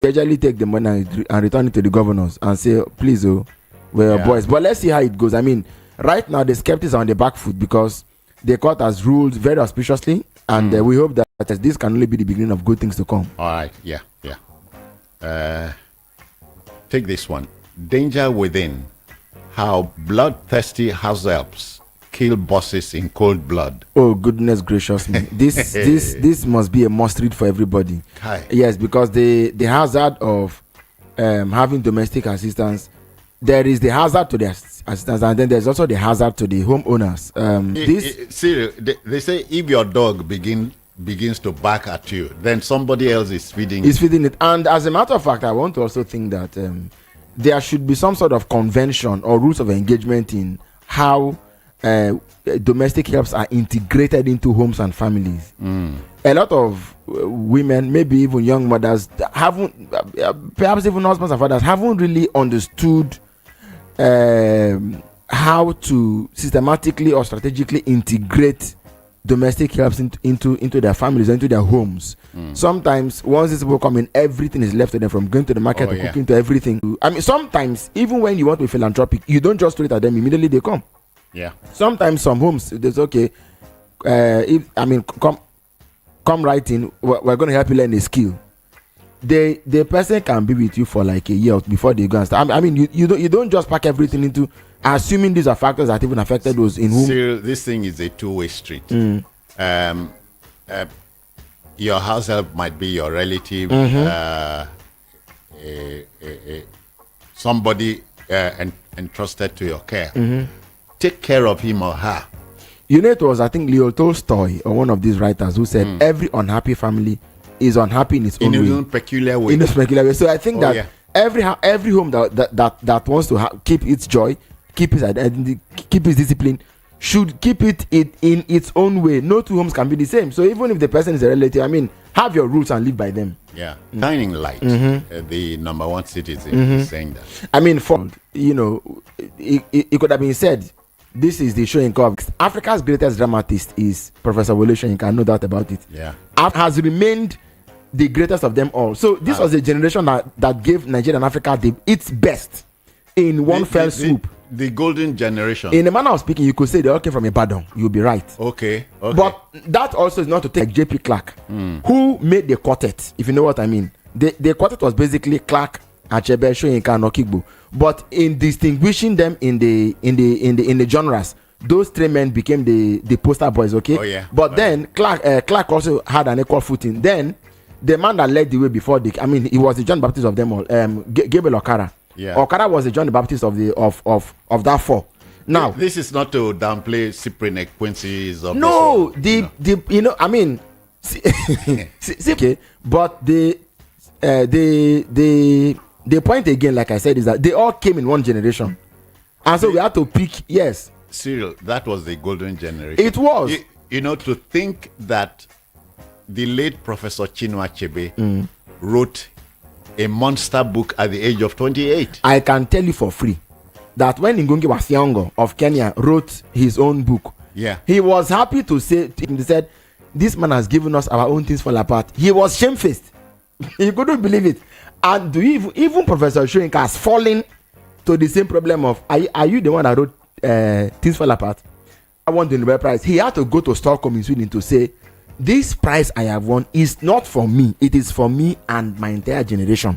usually take the money and return it to the governors and say, please, oh, we're boys. But let's see how it goes. I mean, right now the skeptics are on the back foot because the court has ruled very auspiciously, and we hope that this can only be the beginning of good things to come. All right, take this one. Danger within. How bloodthirsty house helps kill bosses in cold blood. Oh, goodness gracious me. This must be a must read for everybody. Hi. Yes, because the hazard of having domestic assistance, there is the hazard to the assistance, and then there's also the hazard to the homeowners. They say if your dog begins to bark at you, then somebody else is feeding it. And as a matter of fact, I want to also think that there should be some sort of convention or rules of engagement in how domestic helps are integrated into homes and families. A lot of women, maybe even young mothers, haven't, perhaps even husbands and fathers, haven't really understood how to systematically or strategically integrate domestic helps into their families, into their homes. Sometimes once these people come in, everything is left to them, from going to the market to cooking to everything. I mean, sometimes even when you want to be philanthropic, you don't just throw it at them, immediately they come. Sometimes some homes, there's come right in, we're going to help you learn a skill. The person can be with you for like a year before they go and start. I mean, you don't just pack everything into assuming these are factors that even affected those in whom. This thing is a two-way street. Your house help might be your relative, somebody entrusted to your care. Take care of him or her. You know, it was, I think, Leo Tolstoy or one of these writers who said every unhappy family is unhappy in its own way. In its own peculiar way. So I think that every home that wants to keep its joy, keep its identity, keep its discipline, should keep it in its own way. No two homes can be the same. So even if the person is a relative, I mean, have your rules and live by them. Shining light, the number one citizen is saying that. I mean, it could have been said, this is the Soyinka of Africa's greatest dramatist is Professor Wole Soyinka, no doubt about it. Has remained the greatest of them all. So this was a generation that gave Nigeria and Africa its best in one fell swoop. The golden generation. In a manner of speaking, you could say they all came from Ibadan. You'll be right. Okay. But that also is not to take J.P. Clark, who made the quartet, if you know what I mean. The quartet was basically Clark, Achebe, Soyinka, and Okigbo. But in distinguishing them in the genres, those three men became the poster boys, okay? But then Clark also had an equal footing. Then the man that led the way before he was the John Baptist of them all, Gabriel Okara. Okara was the John the Baptist of that four. Now this is not to downplay Cyprian Quincy's. No, okay, but the point again, like I said, is that they all came in one generation, and so we had to pick. Yes, Cyril, that was the golden generation. It was. To think that the late Professor Chinua Achebe wrote a monster book at the age of 28. I can tell you for free that when Ngungi was younger of Kenya wrote his own book, he was happy to say, he said, this man has given us our own things fall apart. He was shamefaced. He couldn't believe it. And even Professor Soyinka has fallen to the same problem of, are you the one that wrote things fall apart? I won the Nobel Prize. He had to go to Stockholm in Sweden to say, this prize I have won is not for me. It is for me and my entire generation.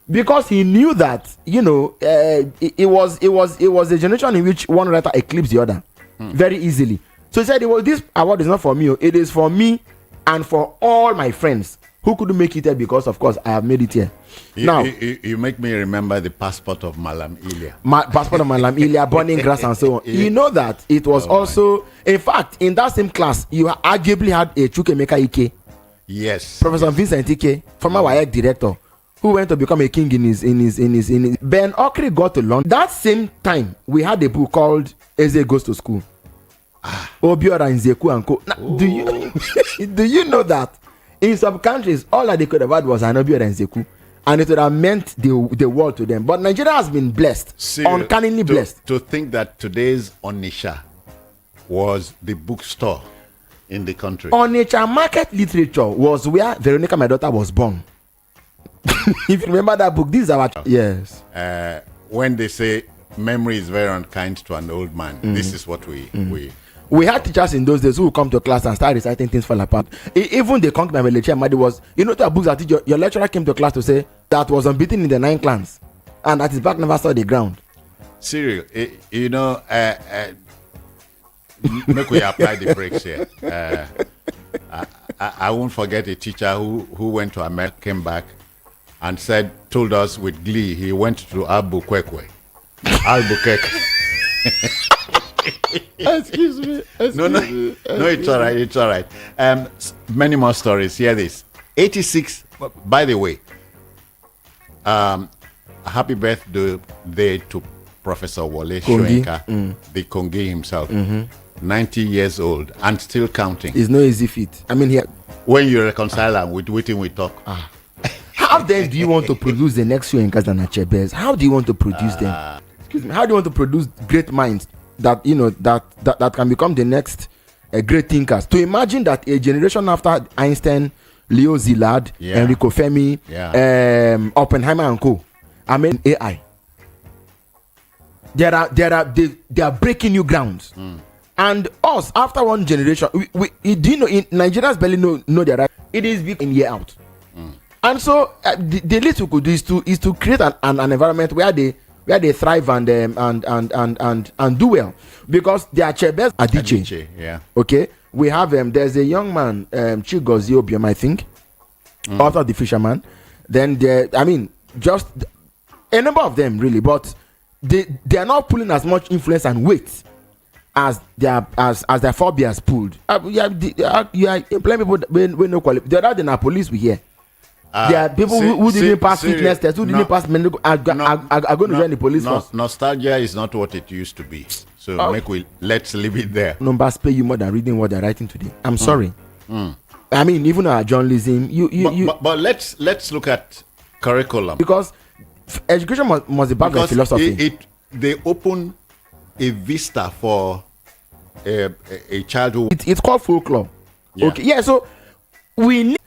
Because he knew that, it was a generation in which one writer eclipsed the other very easily. So he said, this award is not for me. It is for me and for all my friends who couldn't make it here because, of course, I have made it here. You make me remember the passport of Malam Ilya. Passport of Malam Ilya, burning grass and so on. You know that it was also, in fact, in that same class, you arguably had a Chukwemeka Ike. Yes. Professor Vincent Ike, former WAEC director, who went to become a king in his. Ben Okri got to London. That same time, we had a book called Eze Goes to School. Obiora and Zeku and Co. Now, do you know that in some countries, all that they could have had was an Obiora and Zeku, and it would have meant the world to them. But Nigeria has been blessed, uncannily blessed. To think that today's Onitsha was the bookstore in the country. Onitsha market literature was where Veronica, my daughter, was born. If you remember that book, this is our yes. When they say memory is very unkind to an old man, this is what we had teachers in those days who would come to class and start reciting things fall apart. Even the conclave lecture, was, the books that your lecturer came to class to say that was unbeaten in the 9 clans and that his back never saw the ground. Cyril, make we apply the brakes here. I won't forget a teacher who went to America, came back, and told us with glee he went to Albuquerque. Excuse me. No, it's all right. Many more stories. Hear this. 86. By the way, happy birthday to Professor Wole Soyinka, the Kongi himself. 90 years old and still counting. It's no easy feat. I mean, here when you reconcile them with waiting we talk. How then do you want to produce the next Soyinkas and Achebes? How do you want to produce them? Excuse me. How do you want to produce great minds that that can become the next great thinkers? To imagine that a generation after Einstein, Leo Szilard, Enrico Fermi, Oppenheimer and co. I mean AI. They are breaking new grounds. And us, after one generation, we do you know in Nigerians barely know their right. It is big in year out. And so the least we could do is to create an environment where they thrive and do well, because their chebes are DJ. Yeah. Okay. We have there's a young man, Chigozie Obiom, I think, author The Fisherman. Then just a number of them really, but they are not pulling as much influence and weight as their phobias pulled. You are employing people with no quality. The other than our police we hear. There are people who didn't pass fitness tests, who didn't pass medical, are going to join the police force. Nostalgia is not what it used to be. So let's leave it there. Numbers pay you more than reading what they're writing today. I'm sorry. I mean, even our journalism, but let's look at curriculum, because education must be backed by philosophy. They open a vista for a child who it's called folklore. Yeah. Okay, yeah. So we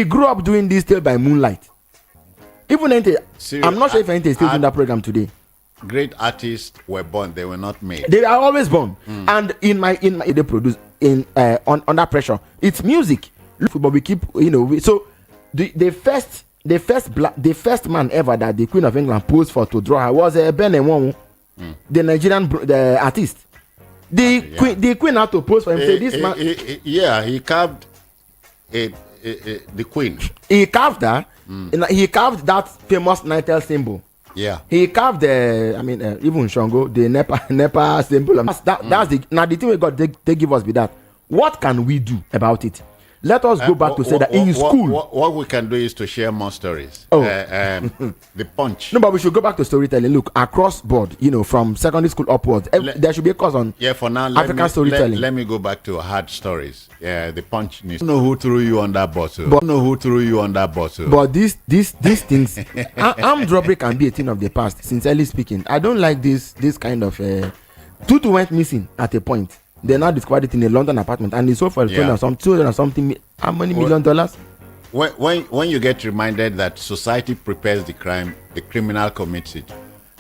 grew up doing this Tale by Moonlight. Even I'm not sure if anything is still in that program today. Great artists were born; they were not made. They are always born, and in my they produce under pressure. It's music, but we keep So the first man ever that the Queen of England posed for to draw her was Ben Enwonwu, the Nigerian artist. The Queen had to pose for him. Say this man. He carved the Queen. He carved her. He carved that famous Nightingale symbol. Yeah. He carved even Shango, the Nepa symbol. That's the thing we got. They give us with that. What can we do about it? Let us go back to say that in school. What we can do is to share more stories. The Punch. No, but we should go back to storytelling. Look, across board, from secondary school upwards, there should be a course on for now, African storytelling. Let me go back to hard stories. Yeah, the Punch needs. Know who threw you on that bottle. But these things, armed robbery can be a thing of the past. Sincerely speaking, I don't like this kind of. Tutu went missing at a point. They now discovered it in a London apartment, and it's sold for $200 or something. How many $1 million? When you get reminded that society prepares the crime, the criminal commits it.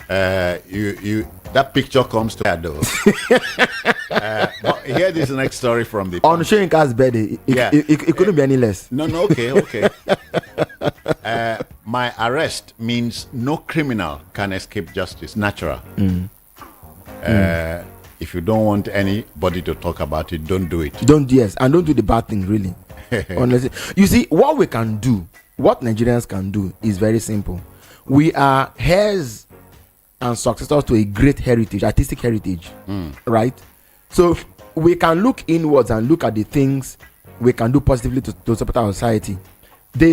That picture comes to head though. But here is the next story from the on Soyinka's birthday. It couldn't be any less. No, okay. My arrest means no criminal can escape justice. Natural. If you don't want anybody to talk about it, don't do it. Don't do the bad thing, really. Honestly, you see, what we can do, what Nigerians can do, is very simple. We are heirs and successors to a great heritage, artistic heritage, right? So we can look inwards and look at the things we can do positively to support our society.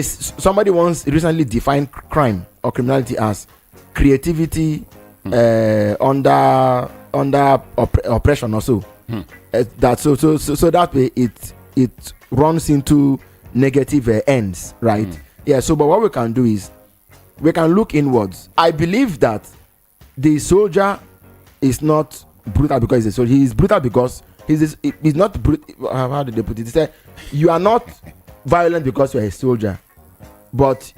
Somebody once recently defined crime or criminality as creativity under oppression or so. That so that way it runs into negative ends, right? Yeah. So, but what we can do is we can look inwards. I believe that the soldier is not brutal because he's a soldier. He is brutal because he's not brutal. How did they put it? They say you are not violent because you are a soldier, but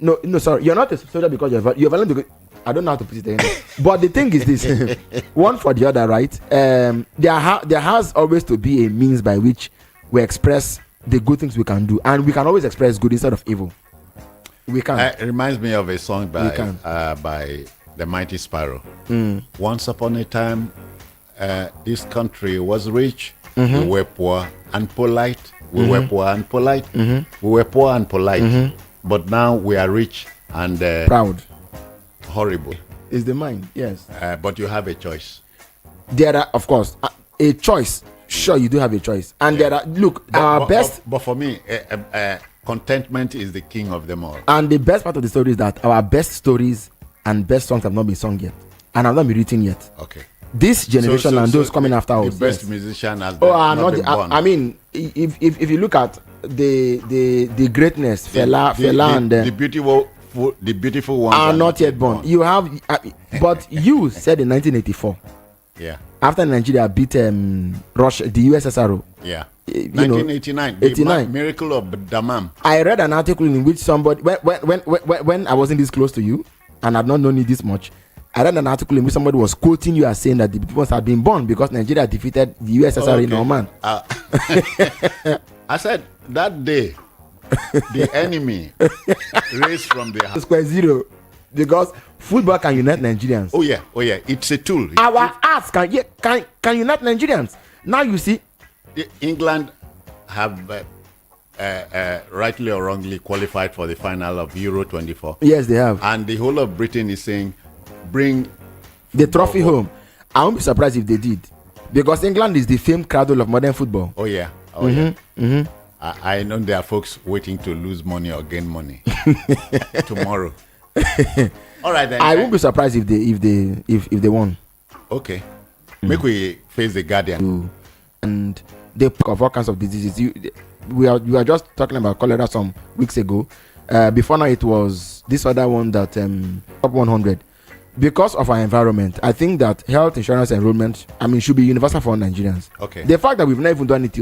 no, sorry, you're not a soldier because you're violent because I don't know how to put it again. But the thing is this: one for the other, right? There has always to be a means by which we express the good things we can do, and we can always express good instead of evil. We can. It reminds me of a song by the Mighty Sparrow. Once upon a time, this country was rich. We were poor and polite. We were poor and polite. We were poor and polite. But now we are rich and proud. Horrible. Is the mind, yes. But you have a choice. There are, of course, a choice. Sure, you do have a choice. And there are, look, our best. But for me, contentment is the king of them all. And the best part of the story is that our best stories and best songs have not been sung yet, and have not been written yet. Okay. This generation and those coming after us. The best musician has not been born. I mean, if you look at the greatness, Fela and the beautiful ones are not yet born. You have, but you said in 1984. Yeah. After Nigeria beat Russia, the USSR. Yeah. 1989. 89. Miracle of Damam. I read an article in which somebody, when I wasn't this close to you and had not known you this much, I read an article in which somebody was quoting you as saying that the people had been born because Nigeria defeated the USSR in Oman. I said that day the enemy raised from the house. Square zero, because football can unite Nigerians. Oh yeah, it's a tool. Our arts can unite Nigerians. Now you see, England have rightly or wrongly qualified for the final of Euro 24. Yes, they have. And the whole of Britain is saying, bring the trophy home. I won't be surprised if they did, because England is the famed cradle of modern football. Oh yeah. I know there are folks waiting to lose money or gain money tomorrow. All right then. I won't be surprised if they won. Okay. Make we face the Guardian. And they pick of all kinds of diseases. We were just talking about cholera some weeks ago. Before now, it was this other one that top 100. Because of our environment, I think that health insurance enrollment, should be universal for Nigerians. Okay. The fact that we've not even done it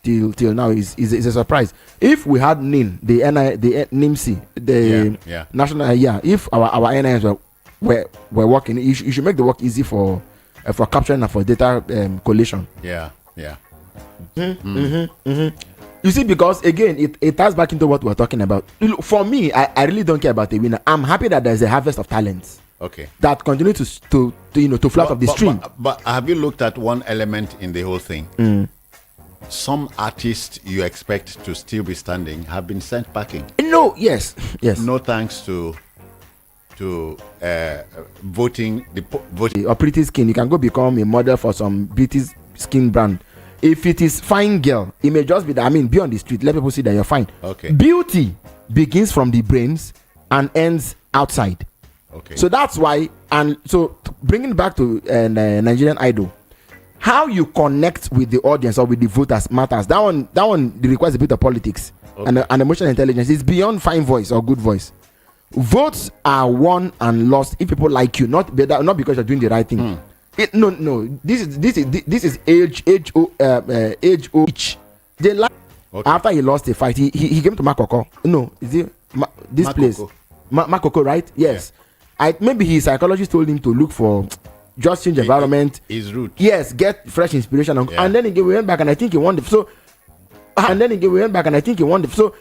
till now is a surprise. If we had NIN, the NIMC, the national, if our NIMs were working, you should make the work easy for capturing and for data collation. Yeah. You see, because again, it ties back into what we're talking about. For me, I really don't care about the winner. I'm happy that there's a harvest of talents. Okay. That continue to flow out of the stream. But have you looked at one element in the whole thing? Some artists you expect to still be standing have been sent packing. No, yes. No thanks to voting. Or pretty skin. You can go become a model for some British skin brand. If it is fine girl, it may just be that, be on the street, let people see that you're fine. Okay. Beauty begins from the brains and ends outside. Okay. So that's why, and so bringing back to Nigerian Idol, how you connect with the audience or with the voters matters. That one requires a bit of politics and emotional intelligence. It's beyond fine voice or good voice. Votes are won and lost if people like you, not because you're doing the right thing. No. This is age. They like after he lost the fight. He came to Makoko. No, is it this Makoko place? Makoko, right? Yes. Maybe his psychologist told him to look for just change environment. His route. Yes, get fresh inspiration, and then again we went back and I think he won the. So, So,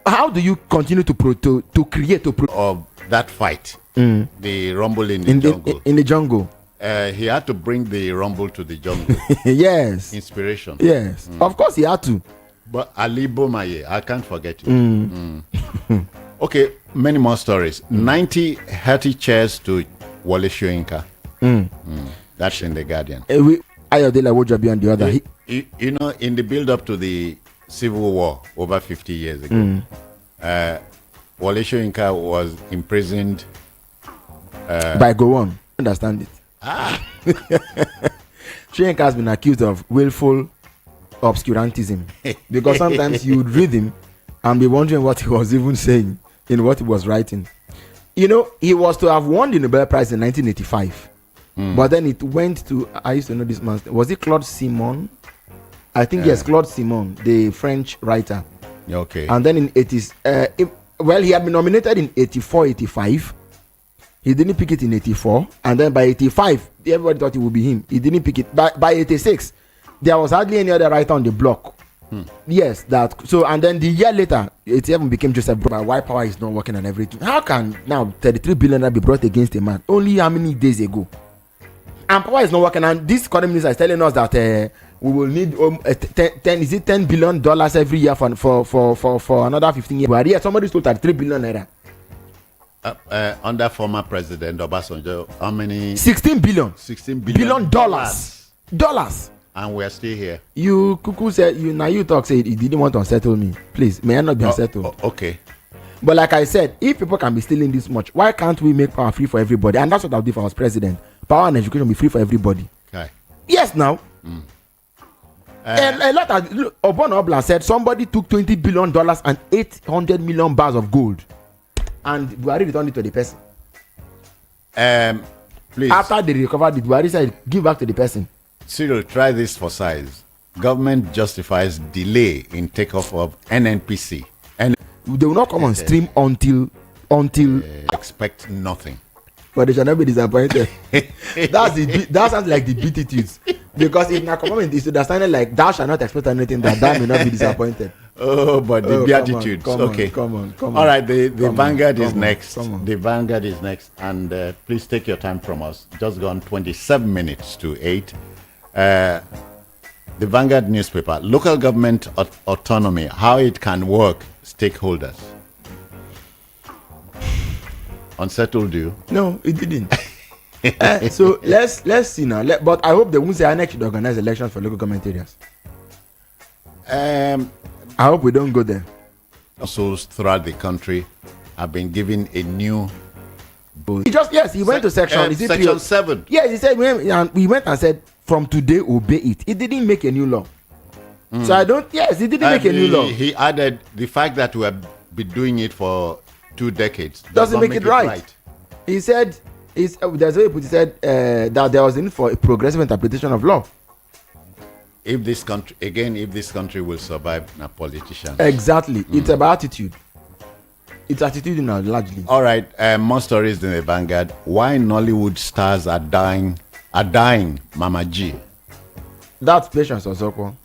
how do you continue to create of that fight? The rumble in the jungle. In the jungle. He had to bring the rumble to the jungle. Yes. Inspiration. Yes. Of course he had to. But Ali Bomaye, I can't forget it. Okay, many more stories. 90 healthy chairs to Wole Soyinka. That's in the Guardian. Ayodele Wojabi on the other. In the build-up to the Civil War over 50 years ago, Wole Soyinka was imprisoned by Gowon. Understand it. Soyinka has been accused of willful obscurantism because sometimes you would read him and be wondering what he was even saying in what he was writing. He was to have won the Nobel Prize in 1985, but then it went to, I used to know this man, was it Claude Simon? I think yes, Claude Simon, the French writer. Okay. And then in 80s, Well, he had been nominated in 84, 85. He didn't pick it in 84. And then by 85, everybody thought it would be him. He didn't pick it. By 86, there was hardly any other writer on the block. Yes, that. So, and then the year later, it even became Joseph Brown. Why power is not working and everything. How can now 33 billion be brought against a man? Only how many days ago? And power is not working. And this economy minister is telling us that we will need 10 billion dollars every year for another 15 years. But yeah, somebody stole 33 billion naira. Under former president Obasanjo, how many? 16 billion. 16 billion dollars. And we're still here. You Kuku said you talk say you didn't want to unsettle me. Please, may I not be unsettled? Okay. But like I said, if people can be stealing this much, why can't we make power free for everybody? And that's what I'll do if I was president. Power and education will be free for everybody. Okay. Yes, now. A lot of Obon Obla said somebody took $20 billion and 800 million bars of gold, and Buhari returned it to the person. Please. After they recovered it, Buhari said, "Give back to the person." Cyril, try this for size. Government justifies delay in takeoff of NNPC. And they will not come on stream until expect nothing. But they shall not be disappointed. That sounds like the beatitudes. Because in our comment is understanding like thou shall not expect anything, that thou may not be disappointed. Oh, but the beatitudes. Come on. All right, the Vanguard is next. The Vanguard is next. And please take your time from us. Just gone 27 minutes to 8. The Vanguard newspaper, local government autonomy, how it can work, stakeholders. Unsettled you? No, it didn't. So let's see now. But I hope they won't say INEC should organize elections for local government areas. I hope we don't go there. Souls throughout the country have been given a new. He went to section. Section 7. Yes, he said we went and said from today obey it. It didn't make a new law. So I don't. Yes, it didn't make a new law. He added the fact that we have been doing it for 2 decades doesn't make it right. He said, there's a way he said that there was a need for a progressive interpretation of law. If this country will survive, na politicians. Exactly. It's about attitude. It's attitudinal largely. All right. More stories in the Vanguard. Why Nollywood stars are dying, Mama G. That's Patience Osoko.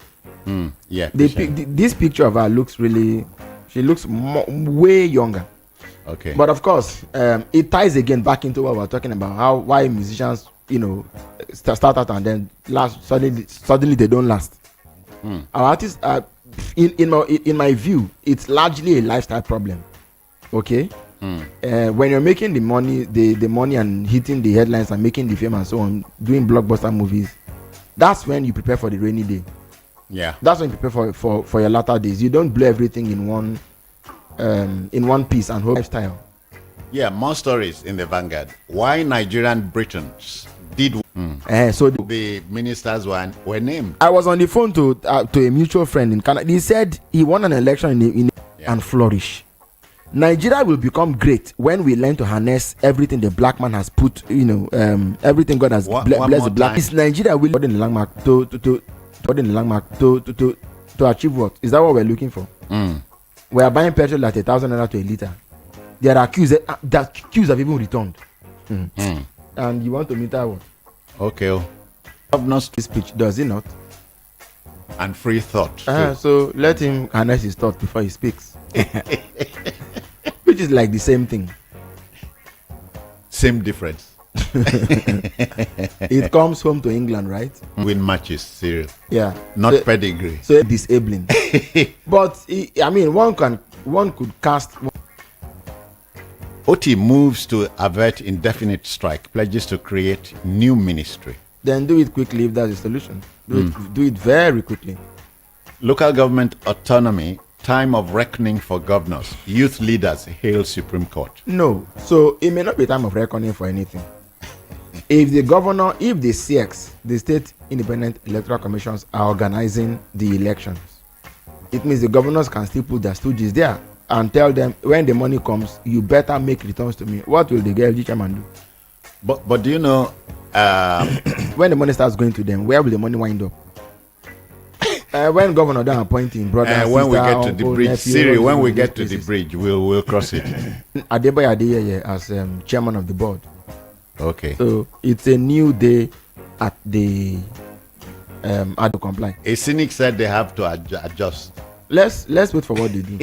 Yeah. This picture of her looks really. She looks way younger. Okay. But of course, it ties again back into what we're talking about. Why musicians, start out and then suddenly they don't last. Our artists are, in my view, it's largely a lifestyle problem. Okay. When you're making the money and hitting the headlines and making the fame and so on, doing blockbuster movies, that's when you prepare for the rainy day. Yeah. That's when you prepare for your latter days. You don't blow everything in one piece and whole lifestyle. Yeah, more stories in the Vanguard. Why Nigerian Britons did so the ministers were named. I was on the phone to a mutual friend in Canada. He said he won an election and flourish. Nigeria will become great when we learn to harness everything the black man has put, everything God has blessed the black. Is Nigeria will put in the landmark to achieve what? Is that what we're looking for? We are buying petrol at 1,000 naira to a liter. There are queues that queues have even returned. And you want to meet what? Okay. Governor's speech, does he not? And free thought. So let him harness his thought before he speaks. Which is like the same thing. Same difference. It comes home to England, right? Win matches, serious. Yeah. Not pedigree. So disabling. But one could cast. OT moves to avert indefinite strike, pledges to create new ministry. Then do it quickly if that's the solution. Do it very quickly. Local government autonomy, time of reckoning for governors. Youth leaders hail Supreme Court. No. So it may not be time of reckoning for anything. If the CX, the State Independent Electoral Commissions, are organizing the elections, it means the governors can still put their stooges there and tell them when the money comes, you better make returns to me. What will the GLG chairman do? But do you know when the money starts going to them, where will the money wind up? When governor done appointing brother, when sister, we get to uncle, the bridge, nephew, Siri, when we get to places. the bridge, we'll cross it. Adebayo Adeyeye as chairman of the board. Okay. So it's a new day at the comply. A cynic said they have to adjust. Let's wait for what they do.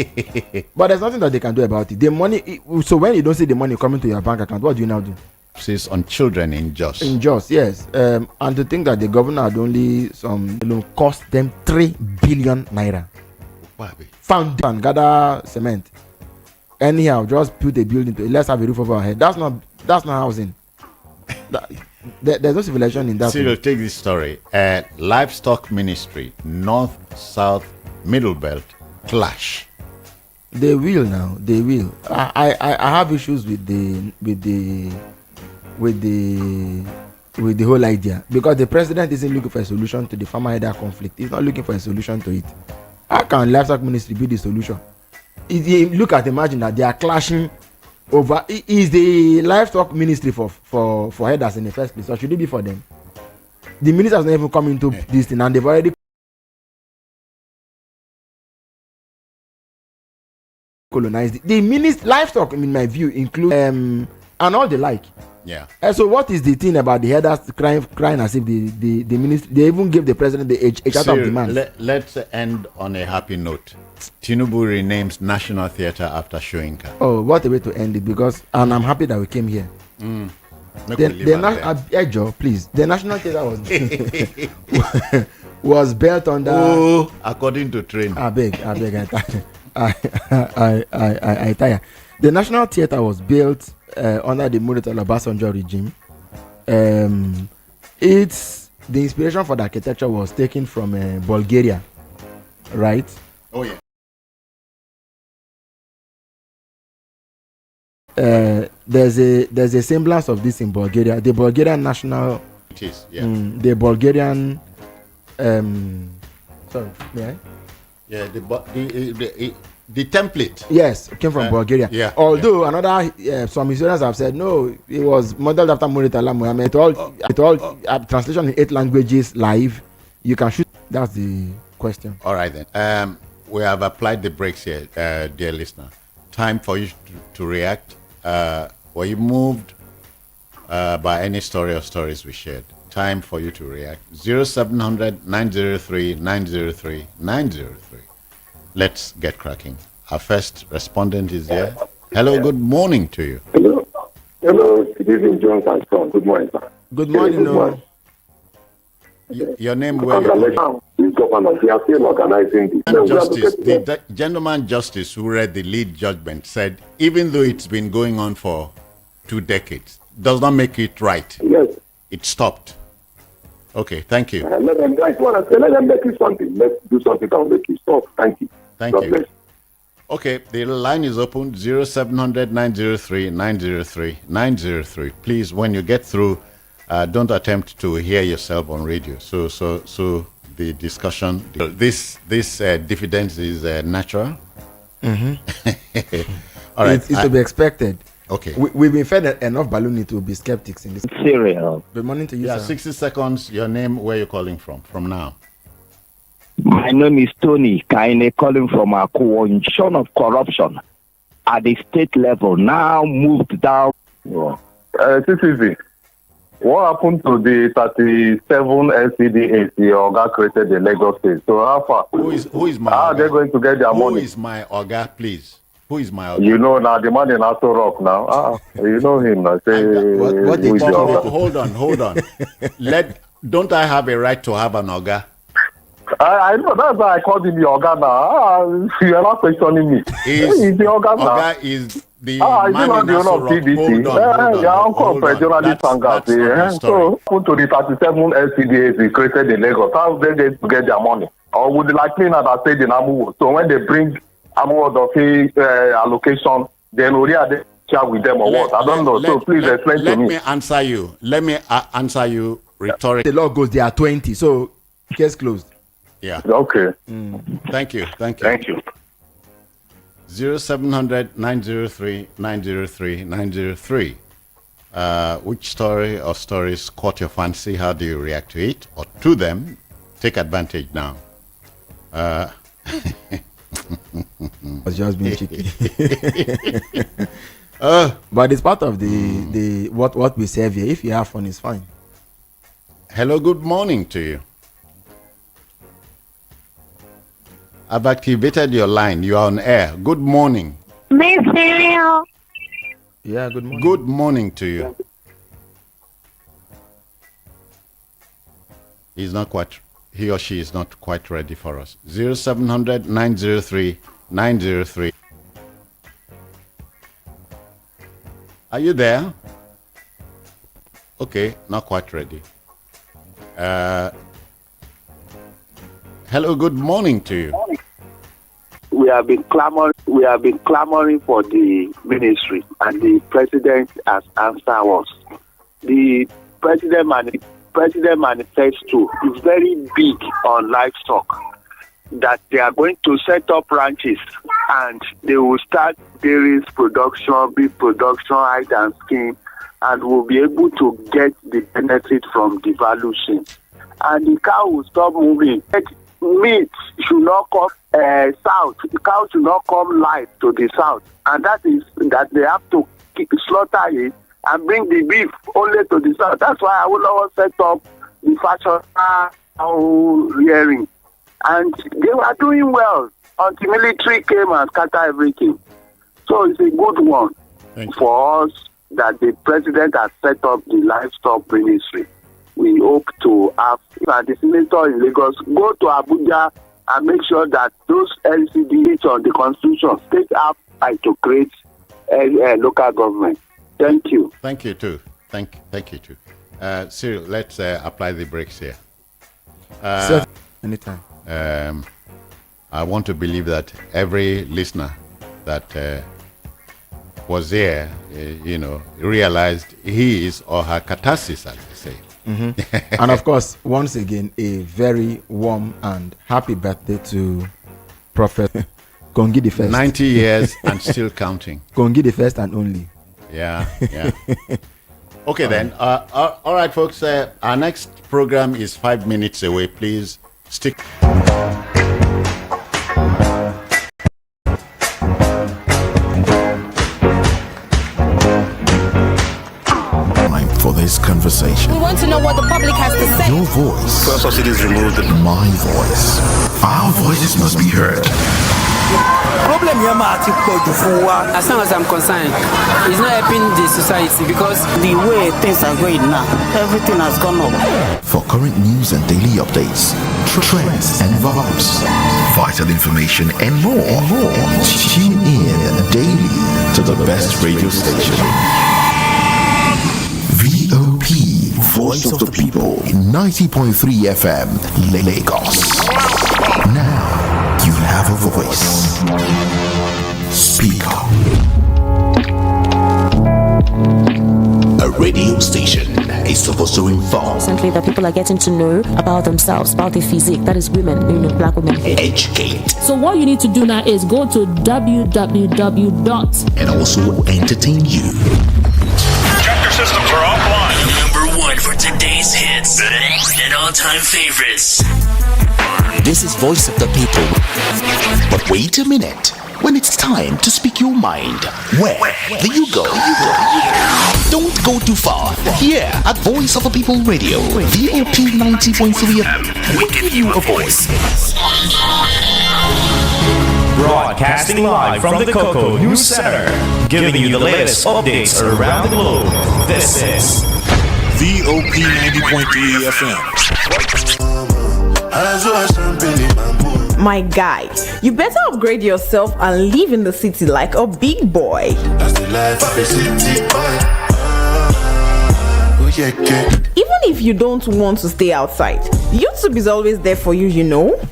But there's nothing that they can do about it. The money. So when you don't see the money coming to your bank account, what do you now do? Says on children in Jos. In Jos, yes. And to think that the governor had only cost them 3 billion naira. Found and gather cement. Anyhow, just put a building to it. Let's have a roof over our head. That's not housing. There's no civilization in that. Cyril, take this story. Livestock Ministry, North, South, Middle Belt clash. They will now. They will. I have issues with the whole idea, because the president isn't looking for a solution to the farmer-herder conflict. He's not looking for a solution to it. How can livestock ministry be the solution? Imagine that they are clashing over. Is the livestock ministry for herders in the first place, or should it be for them? The ministers not even come into this thing, and they've already colonized it. The livestock, in my view, include and all the like. Yeah. So what is the thing about the herders crying as if the ministry, they even gave the president a charter of demands? Let's end on a happy note. Tinubu renames National Theatre after Soyinka. Oh, what a way to end it, and I'm happy that we came here. Please, the National Theatre was built under. According to train. I beg, I tire. The National Theatre was built under the Murtala Obasanjo regime. The inspiration for the architecture was taken from Bulgaria, right? Oh yeah. There's a semblance of this in Bulgaria. The Bulgarian national. It is, yeah. The Bulgarian. Sorry, may I? Yeah, the template. Yes, came from Bulgaria. Yeah. Although some historians have said no, it was modeled after Murtala Muhammad. It all translation in 8 languages live. You can shoot. That's the question. All right then. We have applied the brakes here, dear listener. Time for you to react. Were you moved by any story or stories we shared? Time for you to react. 0700 903 903 903. Let's get cracking. Our first respondent is there. Hello, good morning to you. Hello, good evening, John and Son. Good morning, sir. Good morning. Good morning. Your name, where you Governor, they are still organizing this. Justice, the gentleman justice who read the lead judgment said, even though it's been going on for 2 decades, does not make it right. Yes. It stopped. Okay, thank you. Let them make it something. Let's do something that will make it stop. Thank you. Thank you. Okay, the line is open. 0700 903 903 903. Please, when you get through, don't attempt to hear yourself on radio. So the discussion, this diffidence is natural. Mm-hmm. All right, it's to be expected. Okay, we've been fed enough balloon to be skeptics in this. Serial. Good morning to you, yeah, sir. 60 seconds. Your name, where you're calling from now. My name is Tony Kaine, calling from a coalition of corruption at the state level, now moved down. CCV, what happened to the 37 LCDAs the Oga created in Lagos State? So how far? Who is my How are they going to get their money? Who is my Oga, please? Who is my Oga? You know now, the man in Aso Rock now. You know him now. Say, what who is the Oga? Hold on. Don't I have a right to have an Oga? I know, that's why I called him the Oga now. You are not questioning me. He's the Oga now. Oga is the is man not in the owner of Aso Rock. PDC. Your uncle for journalist and so, put to the 37 LCDAs he created in Lagos, how they get to get their money? Or would like me now that say in Amuwo? So when they bring Amuwo of allocation, then we are there share with them or what? I don't know. So please explain to me. Let me answer you rhetorically. The law goes there are 20, so case closed. Yeah. Okay. Thank you. 0700 903 903 903. Which story or stories caught your fancy? How do you react to it or to them? Take advantage now. I was just being cheeky. But it's part of the what we serve here. If you have fun, it's fine. Hello, good morning to you. I've activated your line. You are on air. Good morning. Miss Cereal. Yeah, good morning. Good morning to you. He or she is not quite ready for us. 0700 903 903. Are you there? Okay, not quite ready. Hello, good morning to you. We have been clamoring for the ministry, and the president has answered us. The president manifesto is very big on livestock, that they are going to set up ranches and they will start dairy production, beef production, hide and skin, and will be able to get the benefit from the value chain. And the cow will stop moving. Meat should not come south. The cow should not come live to the south, and that is that they have to slaughter it and bring the beef only to the south. That's why I will always set up the fashion rearing, and they were doing well until military came and scattered everything. So it's a good one for us that the president has set up the livestock ministry. We hope to have the senator in Lagos go to Abuja and make sure that those LCDs on the constitution take up to create a local government. Thank you. Thank you too. Thank you too. Cyril, let's apply the brakes here. Anytime. I want to believe that every listener that was there, realized his or her catharsis, as they say. Mm-hmm. And of course, once again, a very warm and happy birthday to Prophet Kongi the First. 90 years and still counting. Kongi the First and only. Yeah. Okay, then. All right, folks. Our next program is 5 minutes away. Please stick. For this conversation, we want to know what the public has to say. Your voice. First subsidies removed. My voice. Our voices must be heard. Problem here, as long as I'm concerned, it's not helping the society, because the way things are going now, everything has gone up. For current news and daily updates, trends and vibes, vital information and more. Tune in daily to the best radio station. VOP, Voice of the People, 90.3 FM, Lagos. Now you have a voice. Speak up. A radio station is supposed to inform. Recently, that people are getting to know about themselves, about their physique. That is women, black women. Educate. So what you need to do now is go to www. And also entertain you. Systems are offline. Number one for today's hits and all-time favorites. This is Voice of the People. But wait a minute. When it's time to speak your mind, where do you go? Don't go too far. Here at Voice of the People Radio, VOP 90.3 FM, we give you a voice. Broadcasting live from the Cocoa News Center, giving you the latest updates around the globe. This is VOP 90.3 FM. My guy, you better upgrade yourself and live in the city like a big boy. That's the life of a city boy. Even if you don't want to stay outside, YouTube is always there for you,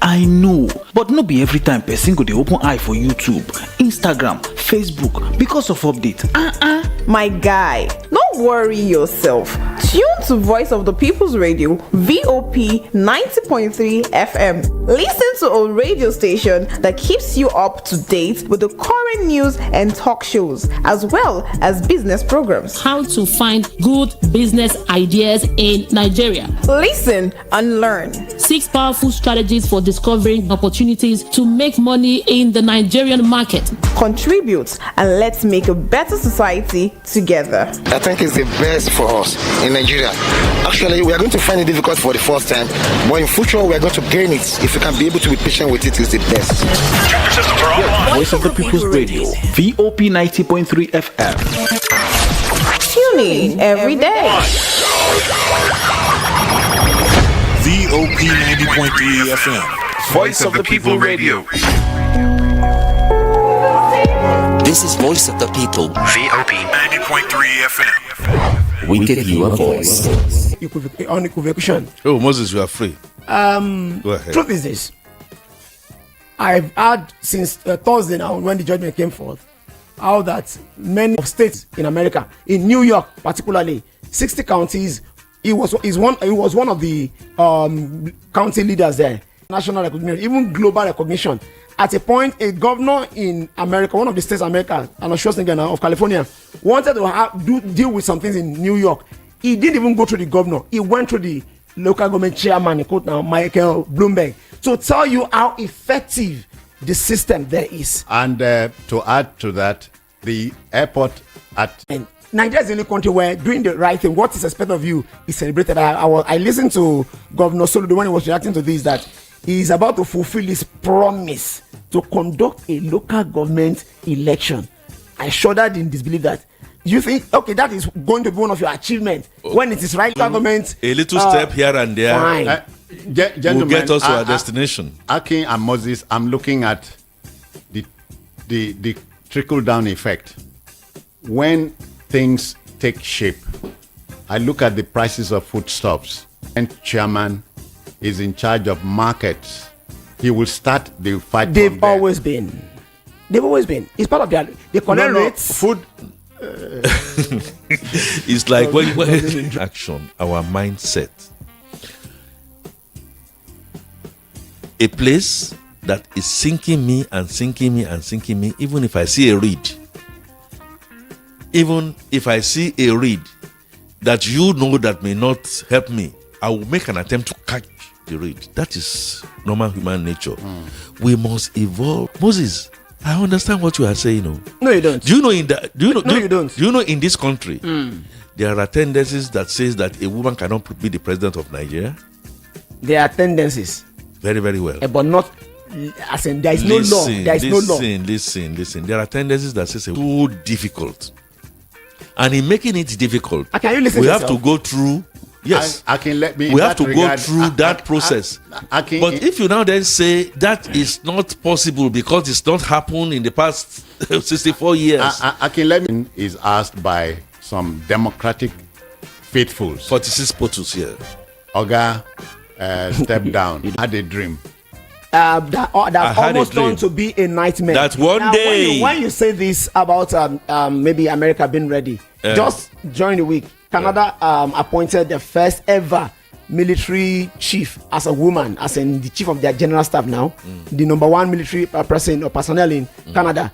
I know, but not be every time person go the open eye for YouTube, Instagram, Facebook because of update. My guy, don't worry yourself. Tune to Voice of the People's Radio, VOP 90.3 FM. Listen to a radio station that keeps you up to date with the current news and talk shows, as well as business programs. How to find good business ideas in Nigeria. Listen and learn. 6 powerful strategies for discovering opportunities to make money in the Nigerian market. Contribute and let's make a better society together. I think it's the best for us in Nigeria. Actually, we are going to find it difficult for the first time, but in future we are going to gain it. If we can be able to be patient with it, it's the best. Check your systems are offline. Voice of the People's Radio, VOP 90.3 FM. Tune in every day. VOP 90.3 FM. Voice of the People Radio. This is Voice of the People. VOP 90.3 FM. We give you a voice. Unequivocation. Oh, Moses, you are free. Go ahead. Truth is this. I've had since Thursday now, when the judgment came forth, how that many states in America, in New York particularly, 60 counties, he was one of the county leaders there. National recognition, even global recognition. At a point, a governor in America, one of the states in America, and Schwarzenegger of California, wanted to deal with some things in New York. He didn't even go through the governor. He went through the local government chairman, quote now, Michael Bloomberg, to tell you how effective the system there is. And to add to that, the airport at... Nigeria is the only country where doing the right thing, what is expected of you, is celebrated. I listened to Governor Soludo when he was reacting to this, that he is about to fulfill his promise to conduct a local government election. I shuddered in disbelief that you think, okay, that is going to be one of your achievements when it is right government. A little step here and there will get us to our destination. Akin and Moses, I'm looking at the trickle-down effect. When things take shape, I look at the prices of foodstuffs, and chairman is in charge of markets. He will start the fight. They've always been. It's part of their collect rates. Food. It's like when action, our mindset. A place that is sinking me and sinking me and sinking me, even if I see a reed. Even if I see a reed that you know that may not help me, I will make an attempt to catch the reed. That is normal human nature. We must evolve. Moses, I understand what you are saying. No, you don't. Do you know in that? Do you know? No, you don't. Do you know in this country there are tendencies that says that a woman cannot be the president of Nigeria? There are tendencies. Very, very well. But not as in there is no law. There is no law. Listen. There are tendencies that says it's too difficult, and in making it difficult, can you listen we to have yourself? to go through. Yes, I can let me. We have to go through that process. But if you now then say that is not possible because it's not happened in the past 64 years, I can let me is asked by some democratic faithfuls. 46 POTUS here. Oga, step down. Had a dream. That almost turned to be a nightmare. That one day, when you say this about maybe America being ready, just during the week, Canada appointed the first ever military chief as a woman, as in the chief of their general staff now, the number one military person or personnel in Canada.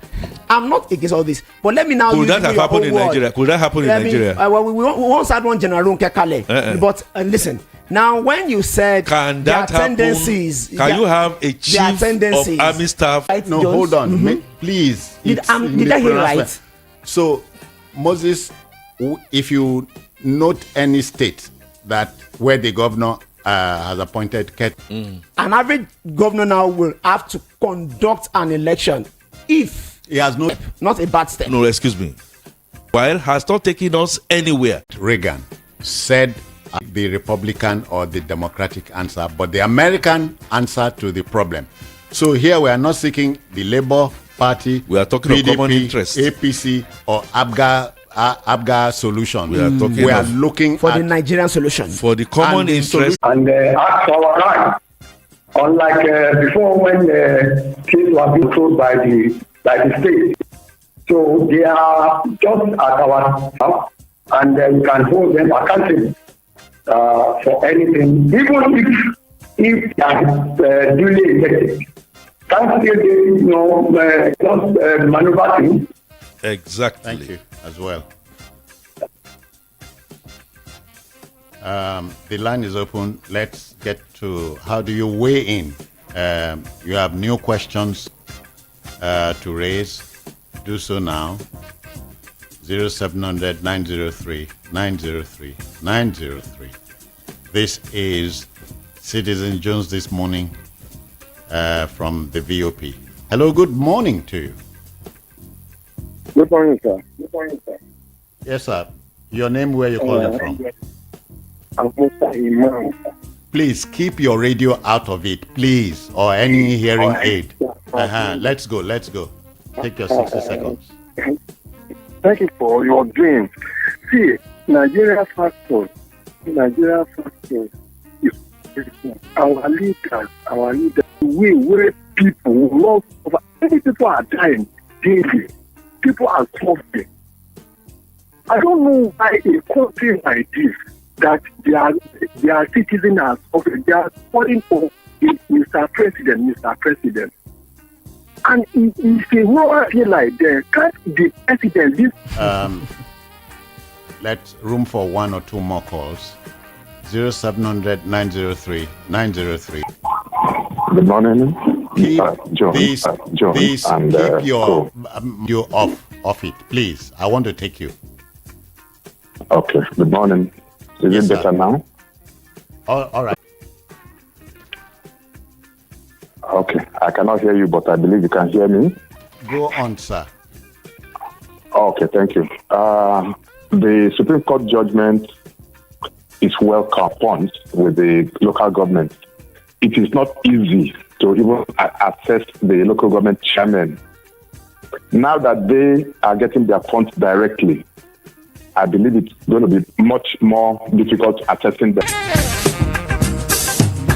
I'm not against all this, but let me now. Could that have happened in Nigeria? Could that happen in Nigeria? Well, we once had one General Kekale, but listen. Now, when you said can that tendencies, can you have a chief of army staff? No, hold on, please. Did I hear right? So, Moses, if you note any state that where the governor has appointed an average governor now will have to conduct an election if he has not a bad step. No, excuse me. While has not taken us anywhere. Reagan said the Republican or the Democratic answer, but the American answer to the problem. So here we are not seeking the Labour Party. We are talking PDP, of common interest. APC or ABGA solution. We are looking for the Nigerian solution. For the common interest. And ask our right. Unlike before when things were being controlled by the state. So they are just at our house. and you can hold them accountable for anything, even if they are duly elected. Can't they, just maneuver things? Exactly. Thank you as well. The line is open. Let's get to how do you weigh in? You have new questions to raise. Do so now. 0700 903 903 903. This is Citizen Jones this morning from the VOP. Hello, good morning to you. Good morning, sir. Good morning, sir. Yes, sir. Your name, where you're calling from? I'm Mr. Imam. Please keep your radio out of it, please, or any hearing aid. Let's go. Take your 60 seconds. Thank you for your dream. See, Nigeria factor is our leaders, the way where people love over many people are dying daily. People are suffering. I don't know why a country like this that their citizens are suffering. They are calling for Mr. President. And if a war here like that, can't the president Let's room for one or two more calls. 0700 903 903. Good morning. John. Please and, keep your you off it, please. I want to take you. Okay. Good morning. Is it better now? All right. Okay. I cannot hear you, but I believe you can hear me. Go on, sir. Okay. Thank you. The Supreme Court judgment is welcome point with the local government. It is not easy to even access the local government chairman. Now that they are getting their funds directly, I believe it's going to be much more difficult accessing them.